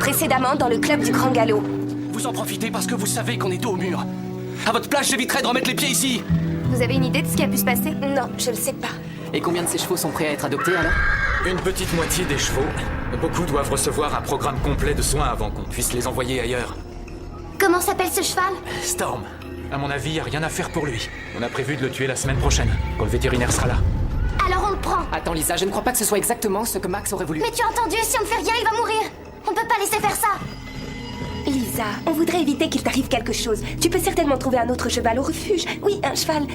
Précédemment dans le club du Grand Galop. Vous en profitez parce que vous savez qu'on est dos au mur. À votre place, j'éviterais de remettre les pieds ici. Vous avez une idée de ce qui a pu se passer? Non, je le sais pas. Et combien de ces chevaux sont prêts à être adoptés alors? Une petite moitié des chevaux. Beaucoup doivent recevoir un programme complet de soins avant qu'on puisse les envoyer ailleurs. Comment s'appelle ce cheval? Storm. À mon avis, y a rien à faire pour lui. On a prévu de le tuer la semaine prochaine, quand le vétérinaire sera là. Alors on le prend. Attends Lisa, je ne crois pas que ce soit exactement ce que Max aurait voulu. Mais tu as entendu, si on ne fait rien, il va mourir. On peut pas laisser faire ça. Lisa, on voudrait éviter qu'il t'arrive quelque chose. Tu peux certainement trouver un autre cheval au refuge. Oui, un cheval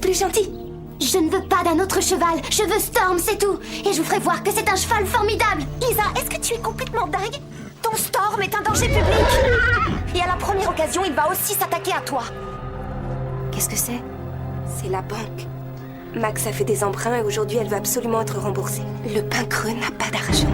plus gentil. Je ne veux pas d'un autre cheval. Je veux Storm, c'est tout. Et je vous ferai voir que c'est un cheval formidable. Lisa, est-ce que tu es complètement dingue? Ton Storm est un danger public. Et à la première occasion, il va aussi s'attaquer à toi. Qu'est-ce que c'est? C'est la banque. Max a fait des emprunts et aujourd'hui elle veut absolument être remboursée. Le pain creux n'a pas d'argent.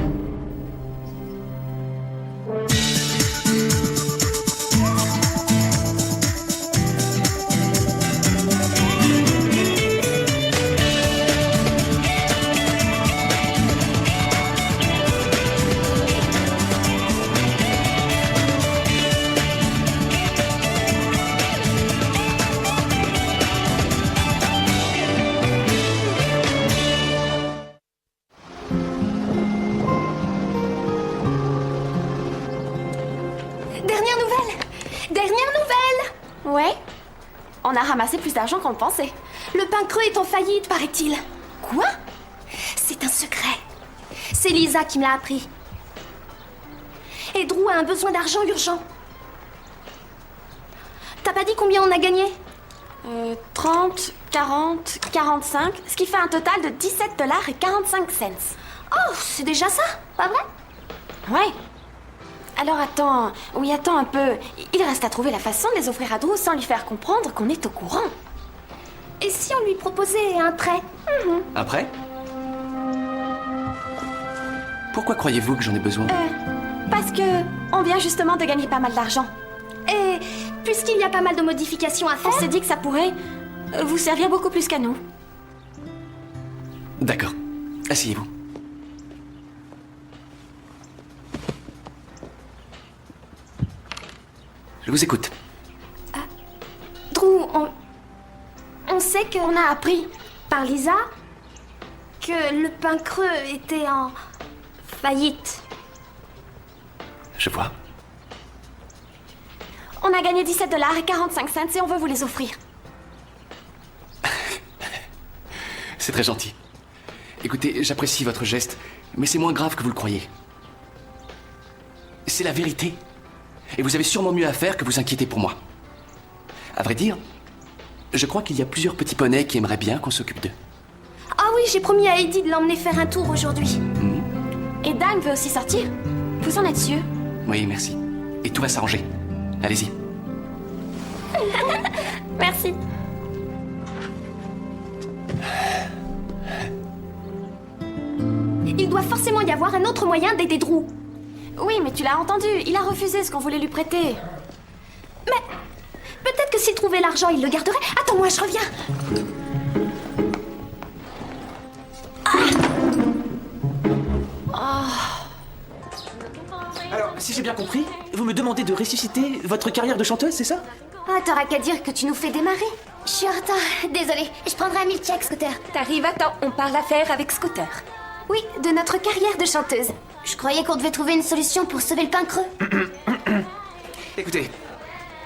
Ouais. On a ramassé plus d'argent qu'on le pensait. Le pain creux est en faillite, paraît-il. Quoi? C'est un secret. C'est Lisa qui me l'a appris. Et Drew a un besoin d'argent urgent. T'as pas dit combien on a gagné? 30, 40, 45, ce qui fait un total de 17$ et 45 cents. Oh, c'est déjà ça, pas vrai? Ouais. Alors attends, oui attends un peu. Il reste à trouver la façon de les offrir à Drew sans lui faire comprendre qu'on est au courant. Et si on lui proposait un prêt? Un prêt? Pourquoi croyez-vous que j'en ai besoin? Parce que on vient justement de gagner pas mal d'argent. Et puisqu'il y a pas mal de modifications à On faire... s'est dit que ça pourrait vous servir beaucoup plus qu'à nous. D'accord. Asseyez-vous. Je vous écoute. Drew, on sait qu'on a appris par Lisa que le pain creux était en faillite. Je vois. On a gagné 17$ et 45 cents et on veut vous les offrir. C'est très gentil. Écoutez, j'apprécie votre geste, mais c'est moins grave que vous le croyez. C'est la vérité. Et vous avez sûrement mieux à faire que vous inquiéter pour moi. À vrai dire, je crois qu'il y a plusieurs petits poneys qui aimeraient bien qu'on s'occupe d'eux. Ah oui, j'ai promis à Eddie de l'emmener faire un tour aujourd'hui. Et Dan veut aussi sortir. Vous en êtes sûr? Oui, merci. Et tout va s'arranger. Allez-y. Merci. Il doit forcément y avoir un autre moyen d'aider Drew. Oui, mais tu l'as entendu. Il a refusé ce qu'on voulait lui prêter. Mais peut-être que s'il trouvait l'argent, il le garderait. Attends-moi, je reviens. Alors, si j'ai bien compris, vous me demandez de ressusciter votre carrière de chanteuse, c'est ça? Ah, t'auras qu'à dire que tu nous fais démarrer. Je suis en retard. Désolée. Je prendrai un milkshake, Scooter. T'arrives à temps, on parle affaires avec Scooter. Oui, de notre carrière de chanteuse. Je croyais qu'on devait trouver une solution pour sauver le pain creux. Écoutez,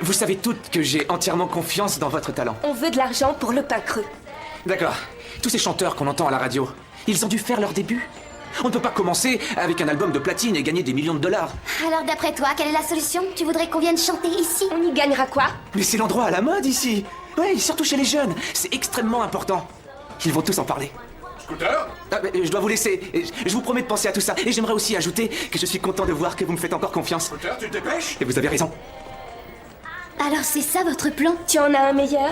vous savez toutes que j'ai entièrement confiance dans votre talent. On veut de l'argent pour le pain creux. D'accord. Tous ces chanteurs qu'on entend à la radio, ils ont dû faire leur début. On ne peut pas commencer avec un album de platine et gagner des millions de dollars. Alors d'après toi, quelle est la solution? Tu voudrais qu'on vienne chanter ici? On y gagnera quoi? Mais c'est l'endroit à la mode ici. Oui, surtout chez les jeunes. C'est extrêmement important. Ils vont tous en parler. Scooter? Je dois vous laisser. Je vous promets de penser à tout ça. Et j'aimerais aussi ajouter que je suis content de voir que vous me faites encore confiance. Scooter, tu te dépêches? Et vous avez raison. Alors c'est ça votre plan? Tu en as un meilleur?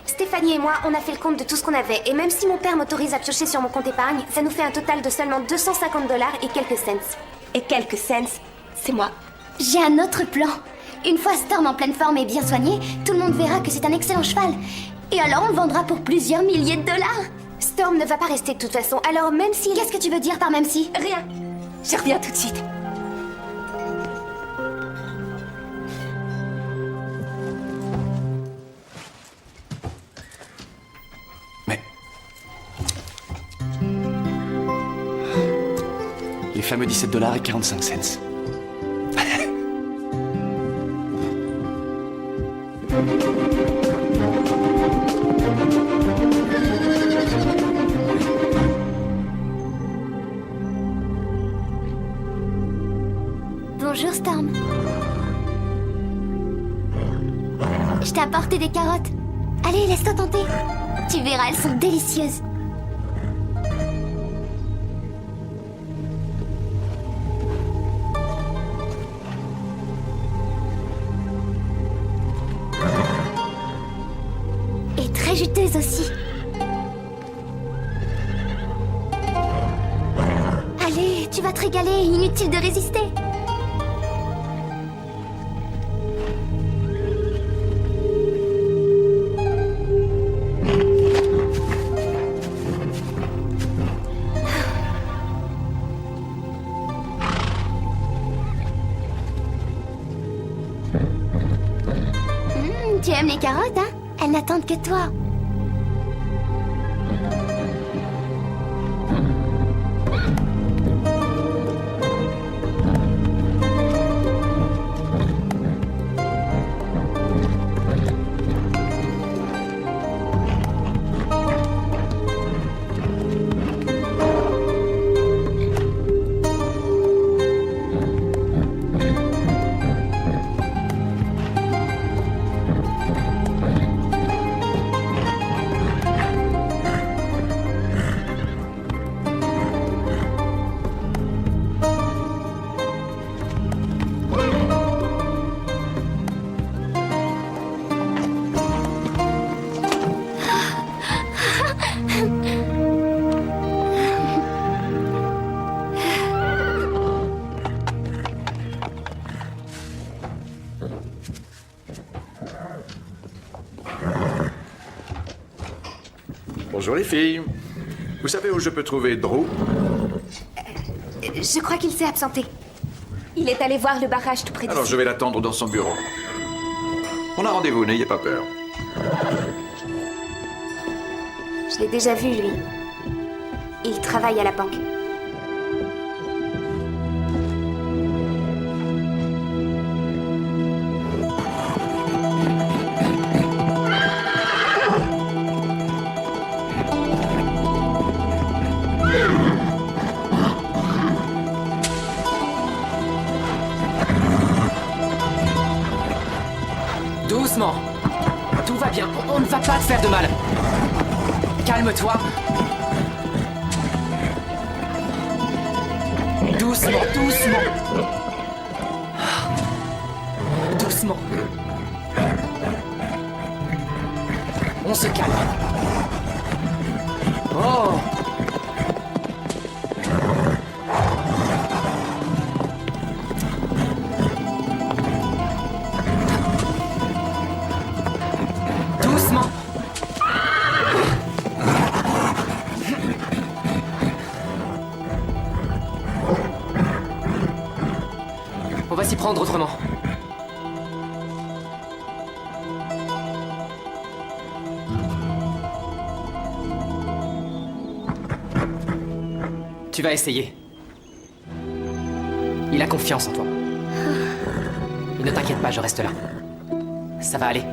Stéphanie et moi, on a fait le compte de tout ce qu'on avait. Et même si mon père m'autorise à piocher sur mon compte épargne, ça nous fait un total de seulement 250$ et quelques cents. Et quelques cents, c'est moi. J'ai un autre plan. Une fois Storm en pleine forme et bien soigné, tout le monde verra que c'est un excellent cheval. Et alors on le vendra pour plusieurs milliers de dollars. Storm ne va pas rester de toute façon, alors même si... Qu'est-ce que tu veux dire par même si? Rien. Je reviens tout de suite. fameux $17,45. Bonjour Storm. Je t'ai apporté des carottes. Allez, laisse-toi tenter. Tu verras, elles sont délicieuses. Et très juteuses aussi. Allez, tu vas te régaler, inutile de résister. Tu aimes les carottes, hein? Elles n'attendent que toi. Bonjour les filles. Vous savez où je peux trouver Drew? Je crois qu'il s'est absenté. Il est allé voir le barrage tout près d'ici. Alors je vais l'attendre dans son bureau. On a rendez-vous, n'ayez pas peur. Je l'ai déjà vu, lui. Il travaille à la banque. Doucement. Tout va bien. On ne va pas te faire de mal. Calme-toi. Doucement, doucement. Doucement. On se calme. Oh! Doucement. On va s'y prendre autrement. Tu vas essayer. Il a confiance en toi. Et ne t'inquiète pas, je reste là. Ça va aller.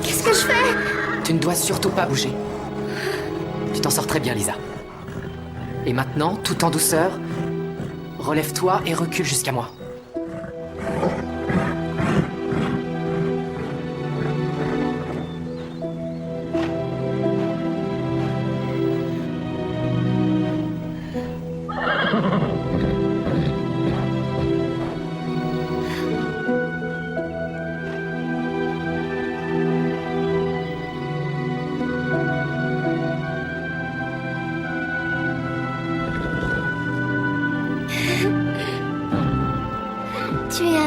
Qu'est-ce que je fais? Tu ne dois surtout pas bouger. Tu t'en sors très bien, Lisa. Et maintenant, tout en douceur, relève-toi et recule jusqu'à moi.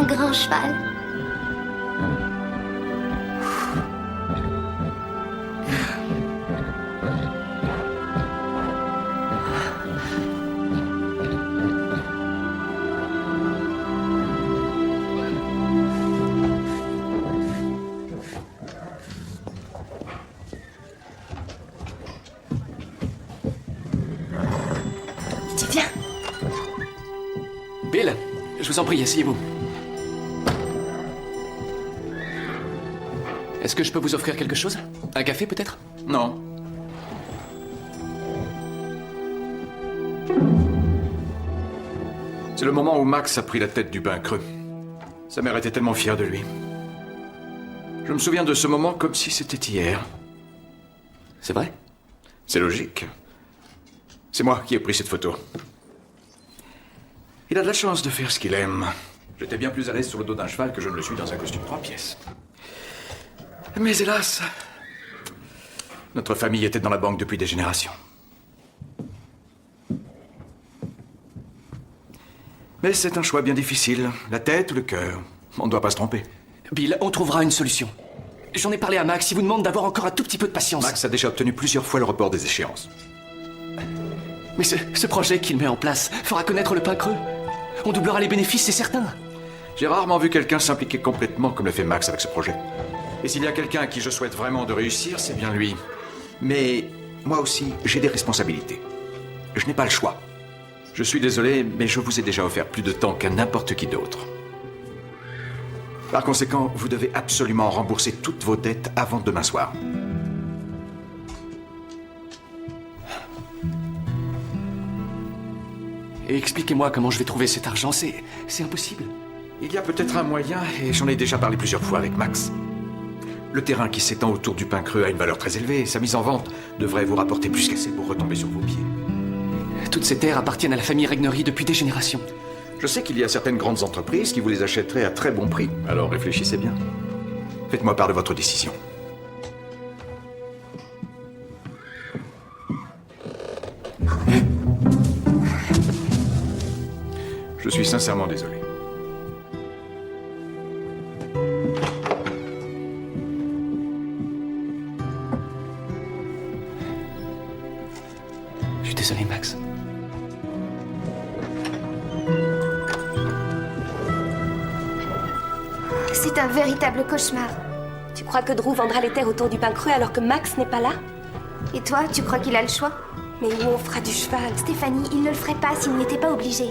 grand cheval. Tu viens. Bill, je vous en prie, asseyez-vous. Est-ce que je peux vous offrir quelque chose? Un café, peut-être? Non. C'est le moment où Max a pris la tête du bain creux. Sa mère était tellement fière de lui. Je me souviens de ce moment comme si c'était hier. C'est vrai? C'est logique. C'est moi qui ai pris cette photo. Il a de la chance de faire ce qu'il aime. J'étais bien plus à l'aise sur le dos d'un cheval que je ne le suis dans un costume 3 pièces. Mais hélas, notre famille était dans la banque depuis des générations. Mais c'est un choix bien difficile. La tête ou le cœur. On ne doit pas se tromper. Bill, on trouvera une solution. J'en ai parlé à Max, il vous demande d'avoir encore un tout petit peu de patience. Max a déjà obtenu plusieurs fois le report des échéances. Mais ce projet qu'il met en place fera connaître le pain creux. On doublera les bénéfices, c'est certain. J'ai rarement vu quelqu'un s'impliquer complètement comme le fait Max avec ce projet. Et s'il y a quelqu'un à qui je souhaite vraiment de réussir, c'est bien lui. Mais moi aussi, j'ai des responsabilités. Je n'ai pas le choix. Je suis désolé, mais je vous ai déjà offert plus de temps qu'à n'importe qui d'autre. Par conséquent, vous devez absolument rembourser toutes vos dettes avant demain soir. Et expliquez-moi comment je vais trouver cet argent, c'est impossible. Il y a peut-être un moyen, et j'en ai déjà parlé plusieurs fois avec Max. Le terrain qui s'étend autour du pain creux a une valeur très élevée, et sa mise en vente devrait vous rapporter plus qu'assez pour retomber sur vos pieds. Toutes ces terres appartiennent à la famille Regnery depuis des générations. Je sais qu'il y a certaines grandes entreprises qui vous les achèteraient à très bon prix, alors réfléchissez bien. Faites-moi part de votre décision. Je suis sincèrement désolé. Je suis désolé, Max. C'est un véritable cauchemar. Tu crois que Drew vendra les terres autour du pain creux alors que Max n'est pas là? Et toi, tu crois qu'il a le choix? Mais où on fera du cheval? Stéphanie, il ne le ferait pas s'il n'était pas obligé.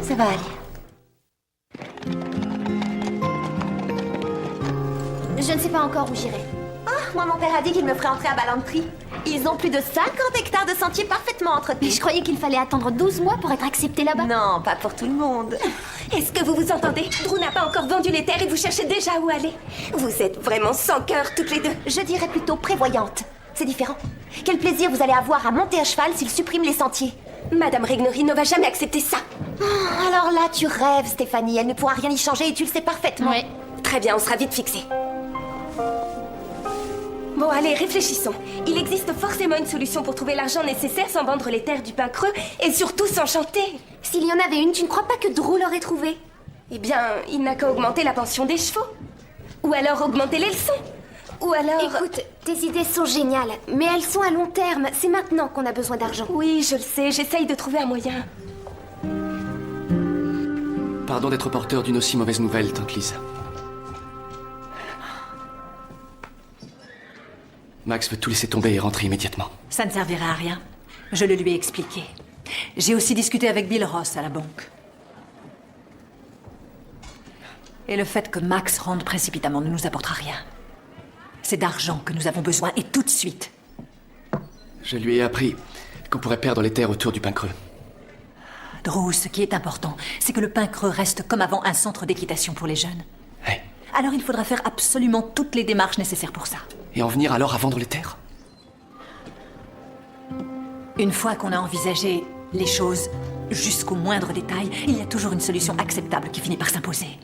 Ça va aller. Je ne sais pas encore où j'irai. Moi, mon père a dit qu'il me ferait entrer à Ballantry. Ils ont plus de 50 hectares de sentiers parfaitement Mais entretenus. je croyais qu'il fallait attendre 12 mois pour être accepté là-bas. Non, pas pour tout le monde. Est-ce que vous vous entendez? Drew n'a pas encore vendu les terres et vous cherchez déjà où aller. Vous êtes vraiment sans cœur toutes les deux. Je dirais plutôt prévoyante. C'est différent. Quel plaisir vous allez avoir à monter à cheval s'il supprime les sentiers. Madame Regnery ne va jamais accepter ça. Alors là, tu rêves, Stéphanie. Elle ne pourra rien y changer et tu le sais parfaitement. Ouais. Très bien, on sera vite fixés. Bon, allez, réfléchissons. Il existe forcément une solution pour trouver l'argent nécessaire sans vendre les terres du pain creux et surtout sans chanter. S'il y en avait une, tu ne crois pas que Drew l'aurait trouvée? Eh bien, il n'a qu'à augmenter la pension des chevaux. Ou alors augmenter les leçons. Ou alors... Écoute, tes idées sont géniales, mais elles sont à long terme. C'est maintenant qu'on a besoin d'argent. Oui, je le sais, j'essaye de trouver un moyen. Pardon d'être porteur d'une aussi mauvaise nouvelle, tante Lise. Max veut tout laisser tomber et rentrer immédiatement. Ça ne servira à rien. Je le lui ai expliqué. J'ai aussi discuté avec Bill Ross à la banque. Et le fait que Max rentre précipitamment ne nous apportera rien. C'est d'argent que nous avons besoin, et tout de suite. Je lui ai appris qu'on pourrait perdre les terres autour du pain creux. Drew, ce qui est important, c'est que le pain creux reste comme avant un centre d'équitation pour les jeunes. Ouais. Alors il faudra faire absolument toutes les démarches nécessaires pour ça. Et en venir alors à vendre les terres? Une fois qu'on a envisagé les choses jusqu'au moindre détail, il y a toujours une solution acceptable qui finit par s'imposer.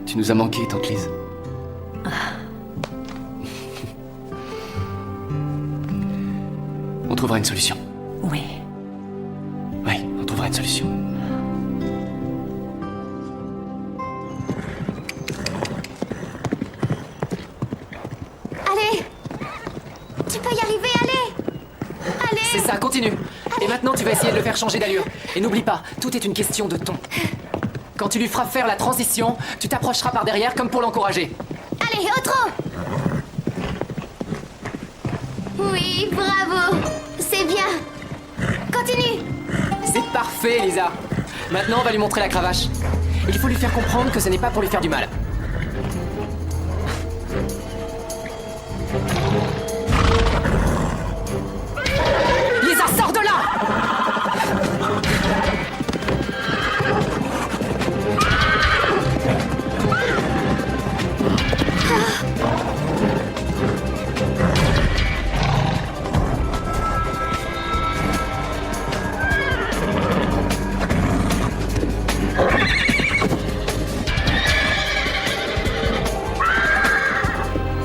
Tu nous as manqué, tante Lise. On trouvera une solution. Oui. Oui, on trouvera une de solution. Allez! Tu peux y arriver, allez! Allez! C'est ça, continue. Et maintenant, tu vas essayer de le faire changer d'allure. Et n'oublie pas, tout est une question de ton. Quand tu lui feras faire la transition, tu t'approcheras par derrière comme pour l'encourager. Allez, autre! Oui, bravo! C'est bien! Continue! C'est parfait, Lisa. Maintenant, on va lui montrer la cravache. Il faut lui faire comprendre que ce n'est pas pour lui faire du mal. Lisa, sors de là!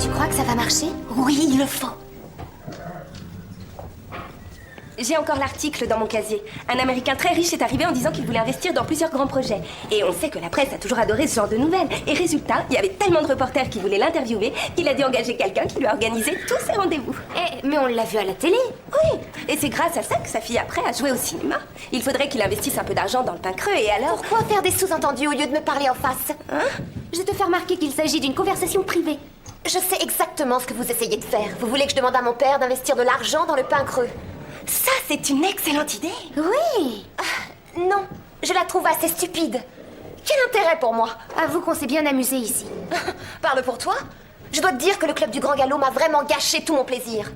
Tu crois que ça va marcher? Oui, il le faut. J'ai encore l'article dans mon casier. Un Américain très riche est arrivé en disant qu'il voulait investir dans plusieurs grands projets. Et on sait que la presse a toujours adoré ce genre de nouvelles. Et résultat, il y avait tellement de reporters qui voulaient l'interviewer qu'il a dû engager quelqu'un qui lui a organisé tous ses rendez-vous. Mais on l'a vu à la télé. Oui, et c'est grâce à ça que sa fille après a joué au cinéma. Il faudrait qu'il investisse un peu d'argent dans le pain creux et alors... Pourquoi faire des sous-entendus au lieu de me parler en face? Je te fais remarquer qu'il s'agit d'une conversation privée. Je sais exactement ce que vous essayez de faire. Vous voulez que je demande à mon père d'investir de l'argent dans le pain creux? Ça, c'est une excellente idée. Oui. Non, Je la trouve assez stupide. Quel intérêt pour moi? Avoue qu'on s'est bien amusé ici. Parle pour toi. Je dois te dire que le club du Grand Galop m'a vraiment gâché tout mon plaisir.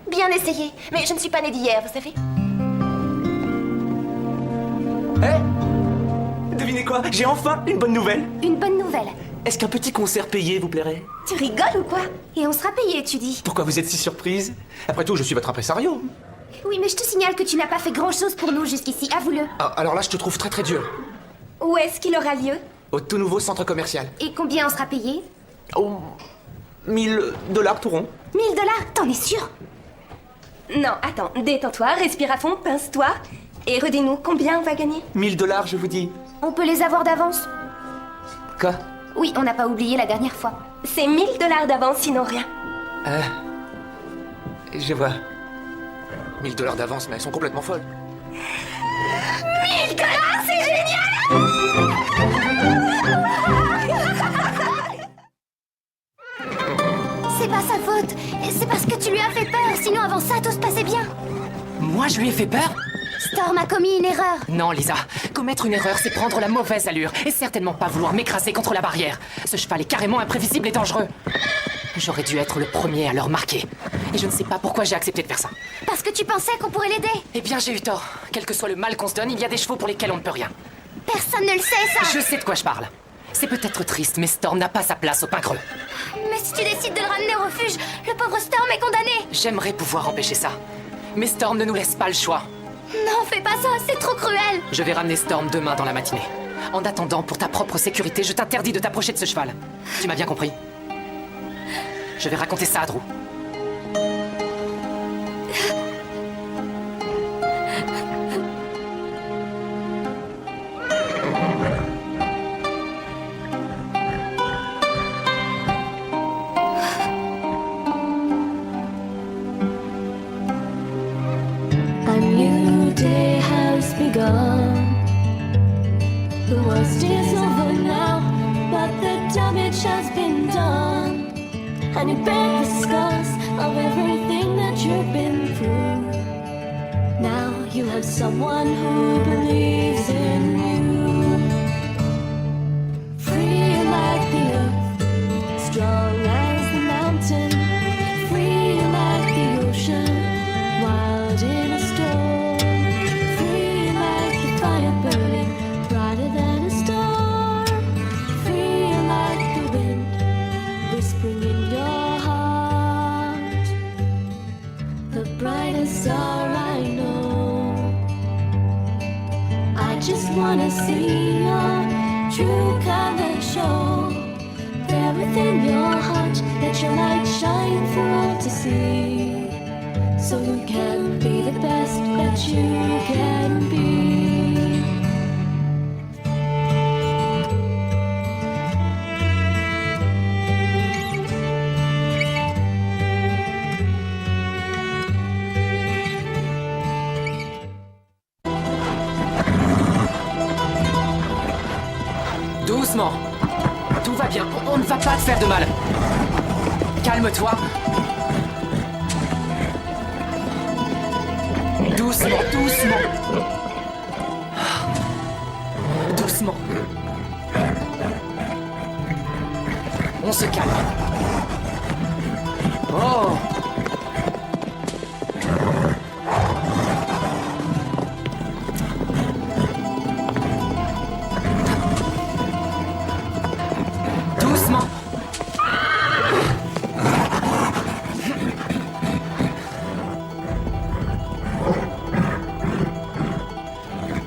Bien essayé, mais je ne suis pas née d'hier, vous savez. Devinez quoi? J'ai enfin une bonne nouvelle. Une bonne nouvelle. Est-ce qu'un petit concert payé vous plairait? Tu rigoles ou quoi? Et on sera payé, tu dis? Pourquoi vous êtes si surprise? Après tout, je suis votre impresario. Oui, mais je te signale que tu n'as pas fait grand-chose pour nous jusqu'ici, avoue-le. Ah, alors là, je te trouve très très dur. Où est-ce qu'il aura lieu? Au tout nouveau centre commercial. Et combien on sera payé? Oh, $1000 tout rond. $1000? T'en es sûr? Non, attends, détends-toi, respire à fond, pince-toi. Et redis-nous, combien on va gagner? $1000, je vous dis. On peut les avoir d'avance? Quoi? Oui, on n'a pas oublié la dernière fois. C'est $1000 d'avance, sinon rien. Je vois. $1000 d'avance, mais elles sont complètement folles. $1000, c'est génial! C'est pas sa faute. C'est parce que tu lui as fait peur. Sinon, avant ça, tout se passait bien. Moi, je lui ai fait peur? Storm a commis une erreur. Non, Lisa. Commettre une erreur, c'est prendre la mauvaise allure. Et certainement pas vouloir m'écraser contre la barrière. Ce cheval est carrément imprévisible et dangereux. J'aurais dû être le premier à le remarquer. Et je ne sais pas pourquoi j'ai accepté de faire ça. Parce que tu pensais qu'on pourrait l'aider. Eh bien, j'ai eu tort. Quel que soit le mal qu'on se donne, il y a des chevaux pour lesquels on ne peut rien. Personne ne le sait, ça. Je sais de quoi je parle. C'est peut-être triste, mais Storm n'a pas sa place au pain creux. Mais si tu décides de le ramener au refuge, le pauvre Storm est condamné. J'aimerais pouvoir empêcher ça. Mais Storm ne nous laisse pas le choix. Non, fais pas ça, c'est trop cruel. Je vais ramener Storm demain dans la matinée. En attendant, pour ta propre sécurité, je t'interdis de t'approcher de ce cheval. Tu m'as bien compris? Je vais raconter ça à Drew. A new day has begun. The worst is over now, but the damage has been done. And you bear the scars of everything that you've been through. Now you have someone who believes in you. Free like the earth, strong as the mountain. Free like the ocean, wild in a storm. Free like the fire burning, brighter than a star. Free like the wind, whispering in your heart. The brightest star I know. I just wanna see your true color show. There within your heart, let your light shine for all to see. So you can be the best that you can be. Doucement. Tout va bien. On ne va pas te faire de mal. Calme-toi. Doucement, doucement. Doucement. On se calme. Oh! Doucement.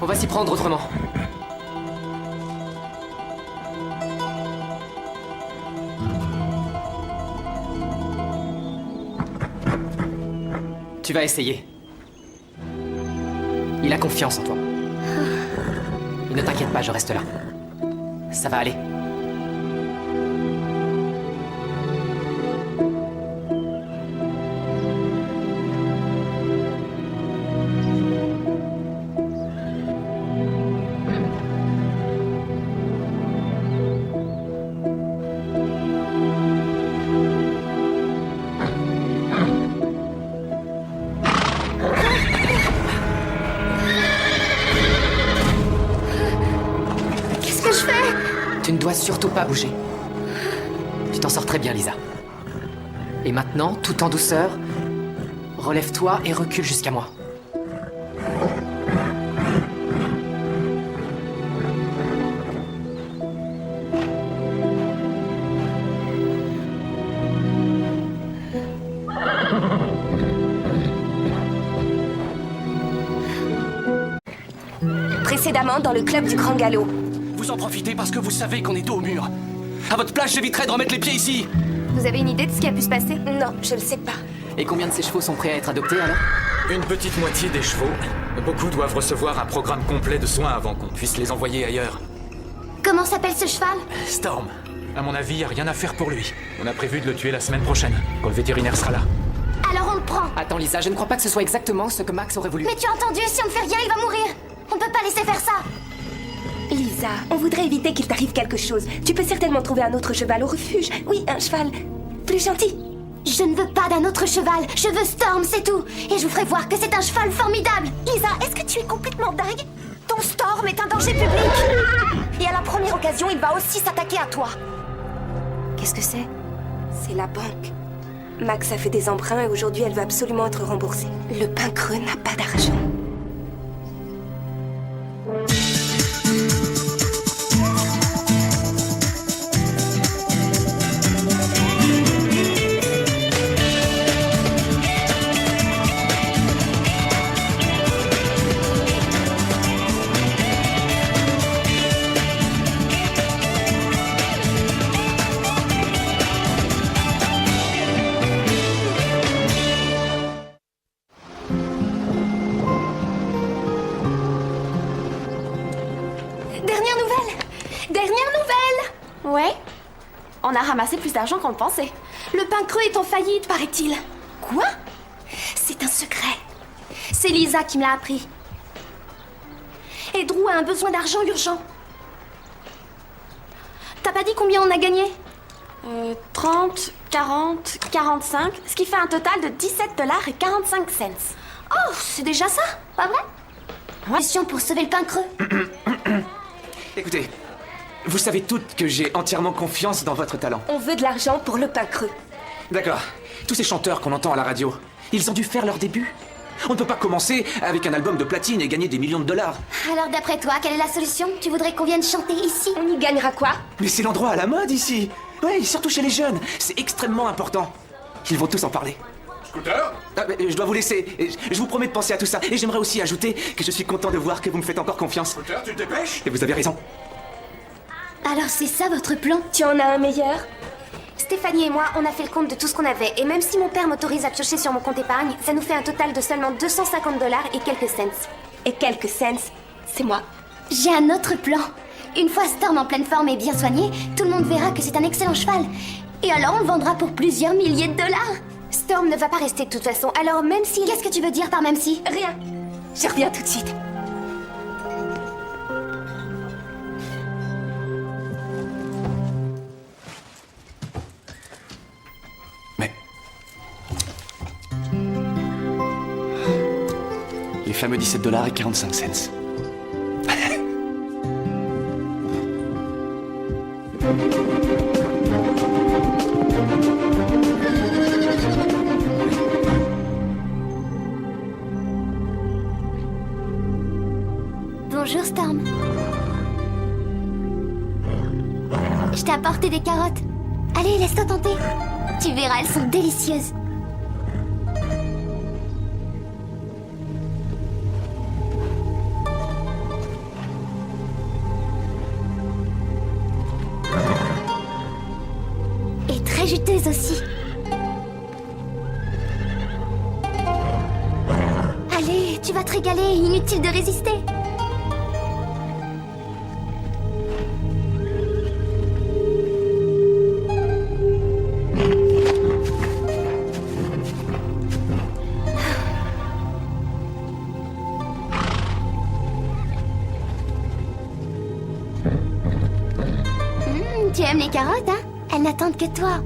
On va s'y prendre autrement. Tu vas essayer. Il a confiance en toi. Et ne t'inquiète pas, je reste là. Ça va aller. Qu'est-ce que je fais? Tu ne dois surtout pas bouger. Tu t'en sors très bien, Lisa. Et maintenant, tout en douceur, relève-toi et recule jusqu'à moi. Précédemment dans le club du Grand Galop. Vous en profitez parce que vous savez qu'on est dos au mur. À votre place, j'éviterais de remettre les pieds ici. Vous avez une idée de ce qui a pu se passer? Non, je le sais pas. Et combien de ces chevaux sont prêts à être adoptés alors? Une petite moitié des chevaux. Beaucoup doivent recevoir un programme complet de soins avant qu'on puisse les envoyer ailleurs. Comment s'appelle ce cheval? Storm. À mon avis, y a rien à faire pour lui. On a prévu de le tuer la semaine prochaine, quand le vétérinaire sera là. Alors on le prend. Attends, Lisa, je ne crois pas que ce soit exactement ce que Max aurait voulu. Mais tu as entendu, si on ne fait rien, il va mourir. On peut pas laisser faire ça. Lisa, on voudrait éviter qu'il t'arrive quelque chose. Tu peux certainement trouver un autre cheval au refuge. Oui, un cheval plus gentil. Je ne veux pas d'un autre cheval. Je veux Storm, c'est tout. Et je vous ferai voir que c'est un cheval formidable. Lisa, est-ce que tu es complètement dingue? Ton Storm est un danger public. Et à la première occasion, il va aussi s'attaquer à toi. Qu'est-ce que c'est? C'est la banque. Max a fait des emprunts et aujourd'hui elle veut absolument être remboursée. Le pain creux n'a pas d'argent. Ouais. On a ramassé plus d'argent qu'on le pensait. Le pain creux est en faillite, paraît-il. Quoi? C'est un secret. C'est Lisa qui me l'a appris. Et Drew a un besoin d'argent urgent. T'as pas dit combien on a gagné? 30, 40, 45, ce qui fait un total de 17,45 $. Oh, c'est déjà ça, pas vrai? Mission pour sauver le pain creux. Écoutez, vous savez toutes que j'ai entièrement confiance dans votre talent. On veut de l'argent pour le pain creux. D'accord. Tous ces chanteurs qu'on entend à la radio, ils ont dû faire leur début. On ne peut pas commencer avec un album de platine et gagner des millions de dollars. Alors d'après toi, quelle est la solution? Tu voudrais qu'on vienne chanter ici? On y gagnera quoi? Mais c'est l'endroit à la mode ici. Oui, surtout chez les jeunes. C'est extrêmement important. Ils vont tous en parler. Scooter? Je dois vous laisser. Je vous promets de penser à tout ça. Et j'aimerais aussi ajouter que je suis content de voir que vous me faites encore confiance. Scooter, tu te dépêches? Et vous avez raison. Alors c'est ça votre plan? Tu en as un meilleur? Stéphanie et moi, on a fait le compte de tout ce qu'on avait. Et même si mon père m'autorise à piocher sur mon compte épargne, ça nous fait un total de seulement 250 $ et quelques cents. Et quelques cents, c'est moi. J'ai un autre plan. Une fois Storm en pleine forme et bien soigné, tout le monde verra que c'est un excellent cheval. Et alors on le vendra pour plusieurs milliers de dollars. Storm ne va pas rester de toute façon, alors même si... Qu'est-ce que tu veux dire par même si? Rien. Je reviens tout de suite. fameux 17 $ et 45 cents. Bonjour Storm. Je t'ai apporté des carottes. Allez, laisse-toi tenter. Tu verras, elles sont délicieuses. Et très juteuses aussi. Allez, tu vas te régaler, inutile de résister. Tu aimes les carottes, hein? Elles n'attendent que toi.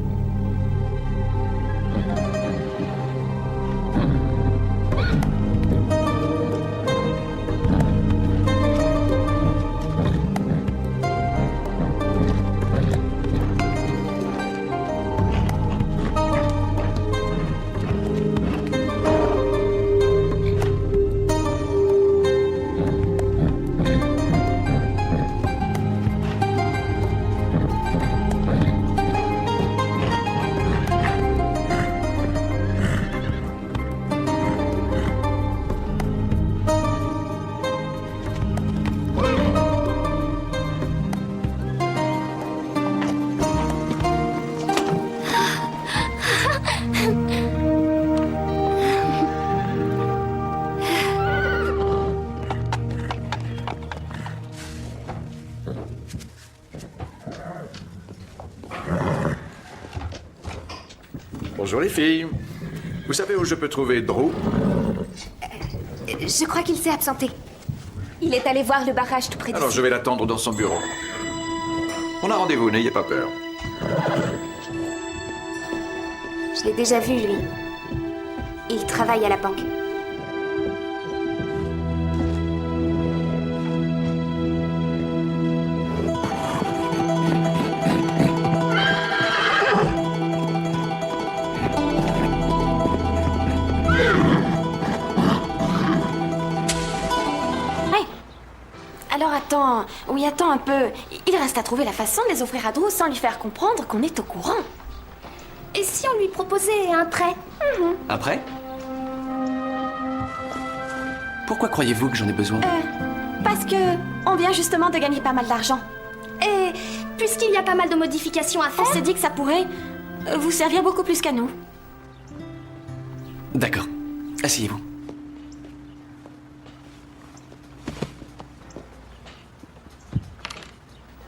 Bonjour les filles. Vous savez où je peux trouver Drew? Je crois qu'il s'est absenté. Il est allé voir le barrage tout près d'ici. Alors je vais l'attendre dans son bureau. On a rendez-vous, n'ayez pas peur. Je l'ai déjà vu, lui. Il travaille à la banque. Alors attends, oui attends un peu. Il reste à trouver la façon de les offrir à Drew sans lui faire comprendre qu'on est au courant. Et si on lui proposait un prêt? Un prêt? Pourquoi croyez-vous que j'en ai besoin? Parce que on vient justement de gagner pas mal d'argent. Et puisqu'il y a pas mal de modifications à faire, on s'est dit que ça pourrait vous servir beaucoup plus qu'à nous. D'accord. Asseyez-vous.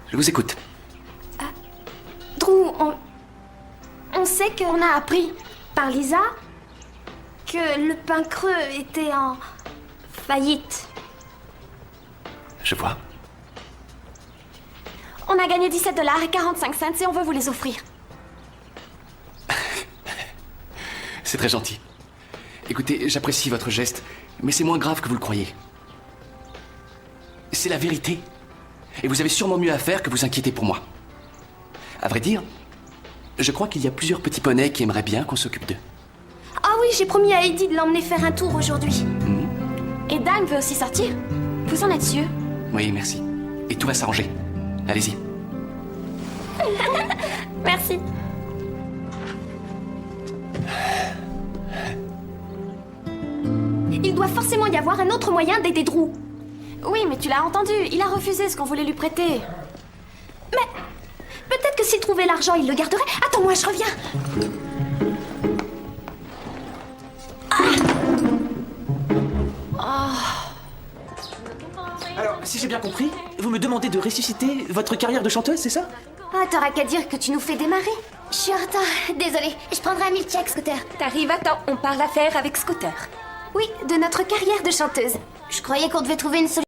Je vous écoute. Drew, on sait qu'on a appris par Lisa que le pain creux était en faillite. Je vois. On a gagné 17 $ et 45 cents et on veut vous les offrir. C'est très gentil. Écoutez, j'apprécie votre geste, mais c'est moins grave que vous le croyez. C'est la vérité. Et vous avez sûrement mieux à faire que vous inquiéter pour moi. À vrai dire, je crois qu'il y a plusieurs petits poneys qui aimeraient bien qu'on s'occupe d'eux. Ah oui, j'ai promis à Eddie de l'emmener faire un tour aujourd'hui. Et Dan veut aussi sortir. Vous en êtes sûr? Oui, merci. Et tout va s'arranger. Allez-y. Merci. Il doit forcément y avoir un autre moyen d'aider Drew. Oui, mais tu l'as entendu. Il a refusé ce qu'on voulait lui prêter. Mais peut-être que s'il trouvait l'argent, il le garderait. Attends-moi, je reviens. Alors, si j'ai bien compris, vous me demandez de ressusciter votre carrière de chanteuse, c'est ça? Ah, t'auras qu'à dire que tu nous fais démarrer. Je suis en retard. Désolée. Je prendrai un milkshake, Scooter. T'arrives à temps. On parle affaires avec Scooter. Oui, de notre carrière de chanteuse. Je croyais qu'on devait trouver une solution.